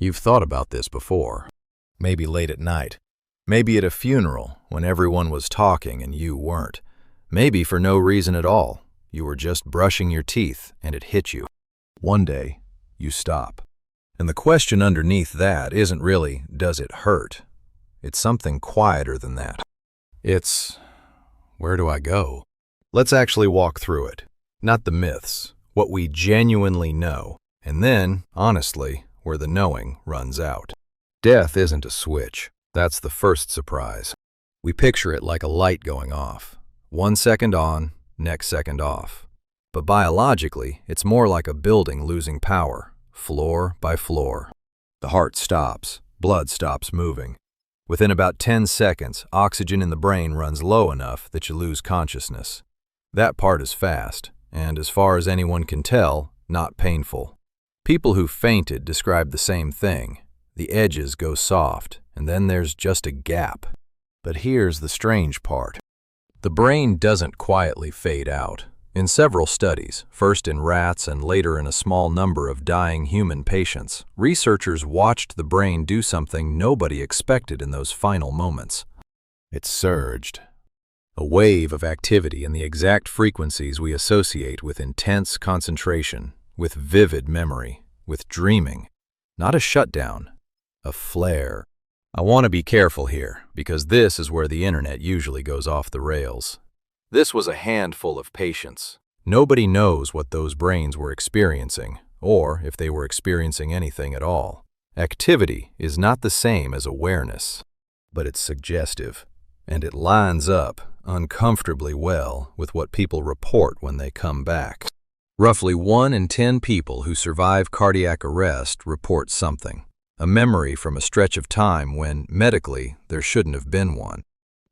You've thought about this before. Maybe late at night. Maybe at a funeral when everyone was talking and you weren't. Maybe for no reason at all. You were just brushing your teeth and it hit you. One day, you stop. And the question underneath that isn't really, does it hurt? It's something quieter than that. It's, where do I go? Let's actually walk through it. Not the myths, what we genuinely know. And then, honestly, where the knowing runs out. Death isn't a switch. That's the first surprise. We picture it like a light going off. 1 second on, next second off. But biologically, it's more like a building losing power, floor by floor. The heart stops, blood stops moving. Within about 10 seconds, oxygen in the brain runs low enough that you lose consciousness. That part is fast, and as far as anyone can tell, not painful. People who fainted describe the same thing. The edges go soft, and then there's just a gap. But here's the strange part. The brain doesn't quietly fade out. In several studies, first in rats and later in a small number of dying human patients, researchers watched the brain do something nobody expected in those final moments. It surged. A wave of activity in the exact frequencies we associate with intense concentration, with vivid memory, with dreaming. Not a shutdown, a flare. I want to be careful here, because this is where the internet usually goes off the rails. This was a handful of patients. Nobody knows what those brains were experiencing, or if they were experiencing anything at all. Activity is not the same as awareness, but it's suggestive, and it lines up uncomfortably well with what people report when they come back. Roughly 1 in 10 people who survive cardiac arrest report something, a memory from a stretch of time when, medically, there shouldn't have been one.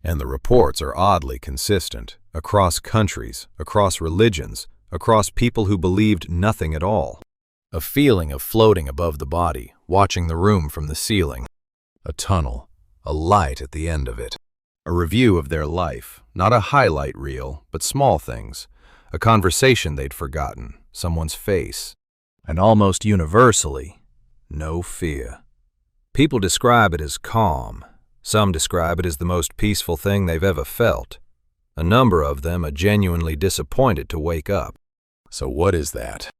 And the reports are oddly consistent, across countries, across religions, across people who believed nothing at all. A feeling of floating above the body, watching the room from the ceiling. A tunnel, a light at the end of it. A review of their life, not a highlight reel, but small things. A conversation they'd forgotten, someone's face. And almost universally, no fear. People describe it as calm. Some describe it as the most peaceful thing they've ever felt. A number of them are genuinely disappointed to wake up. So what is that?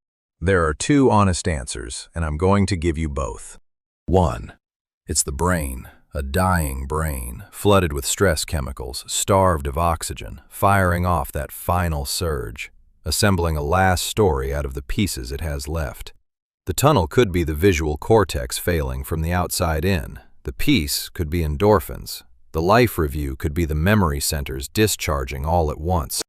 There are 2 honest answers, and I'm going to give you both. 1. It's the brain, a dying brain, flooded with stress chemicals, starved of oxygen, firing off that final surge, assembling a last story out of the pieces it has left. The tunnel could be the visual cortex failing from the outside in. The peace could be endorphins. The life review could be the memory centers discharging all at once.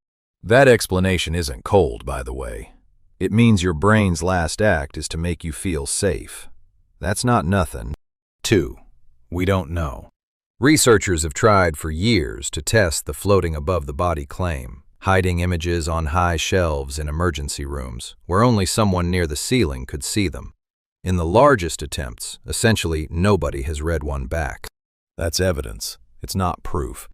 That explanation isn't cold, by the way. It means your brain's last act is to make you feel safe. That's not nothing. 2. We don't know. Researchers have tried for years to test the floating above the body claim, hiding images on high shelves in emergency rooms, where only someone near the ceiling could see them. In the largest attempts, essentially nobody has read one back. That's evidence. It's not proof.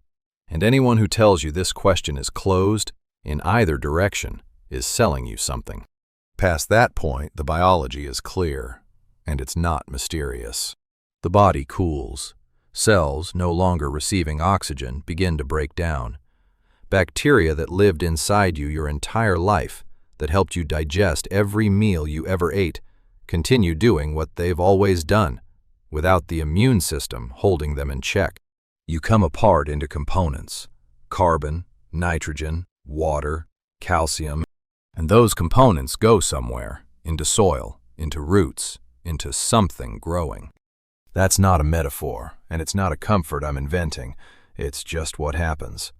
And anyone who tells you this question is closed, in either direction, is selling you something. Past that point, the biology is clear, and it's not mysterious. The body cools. Cells, no longer receiving oxygen, begin to break down. Bacteria that lived inside you your entire life, that helped you digest every meal you ever ate, continue doing what they've always done, without the immune system holding them in check. You come apart into components: carbon, nitrogen, water, calcium, and those components go somewhere, into soil, into roots, into something growing. That's not a metaphor, and it's not a comfort I'm inventing. It's just what happens.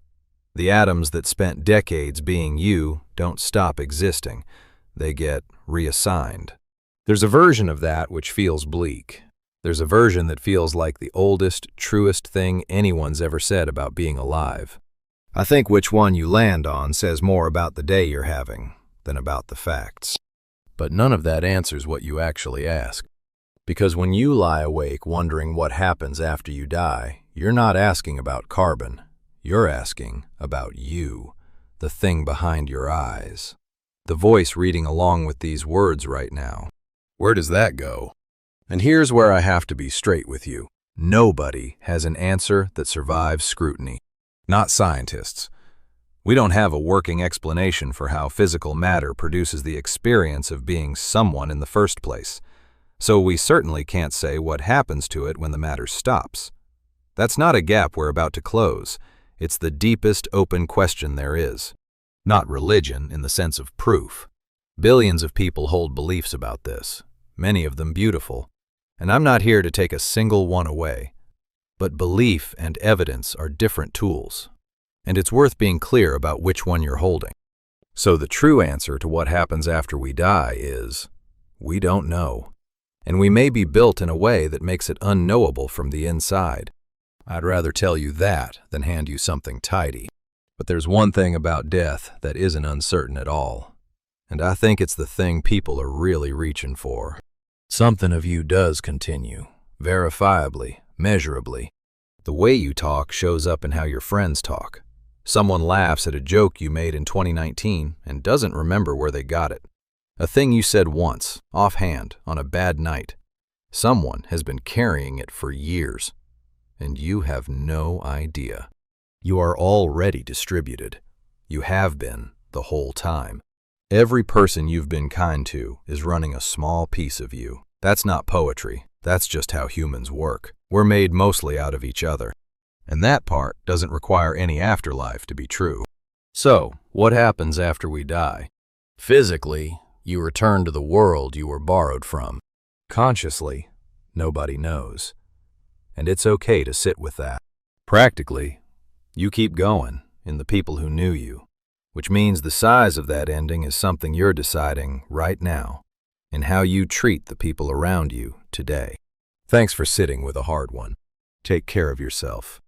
The atoms that spent decades being you don't stop existing. They get reassigned. There's a version of that which feels bleak. There's a version that feels like the oldest, truest thing anyone's ever said about being alive. I think which one you land on says more about the day you're having than about the facts. But none of that answers what you actually ask. Because when you lie awake wondering what happens after you die, you're not asking about carbon. You're asking about you, the thing behind your eyes. The voice reading along with these words right now. Where does that go? And here's where I have to be straight with you. Nobody has an answer that survives scrutiny. Not scientists. We don't have a working explanation for how physical matter produces the experience of being someone in the first place. So we certainly can't say what happens to it when the matter stops. That's not a gap we're about to close. It's the deepest open question there is. Not religion in the sense of proof. Billions of people hold beliefs about this, many of them beautiful. And I'm not here to take a single one away. But belief and evidence are different tools. And it's worth being clear about which one you're holding. So the true answer to what happens after we die is, we don't know. And we may be built in a way that makes it unknowable from the inside. I'd rather tell you that than hand you something tidy. But there's one thing about death that isn't uncertain at all. And I think it's the thing people are really reaching for. Something of you does continue, verifiably, measurably. The way you talk shows up in how your friends talk. Someone laughs at a joke you made in 2019 and doesn't remember where they got it. A thing you said once, offhand, on a bad night. Someone has been carrying it for years, and you have no idea. You are already distributed. You have been the whole time. Every person you've been kind to is running a small piece of you. That's not poetry. That's just how humans work. We're made mostly out of each other. And that part doesn't require any afterlife to be true. So, what happens after we die? Physically, you return to the world you were borrowed from. Consciously, nobody knows. And it's okay to sit with that. Practically, you keep going in the people who knew you, which means the size of that ending is something you're deciding right now in how you treat the people around you today. Thanks for sitting with a hard one. Take care of yourself.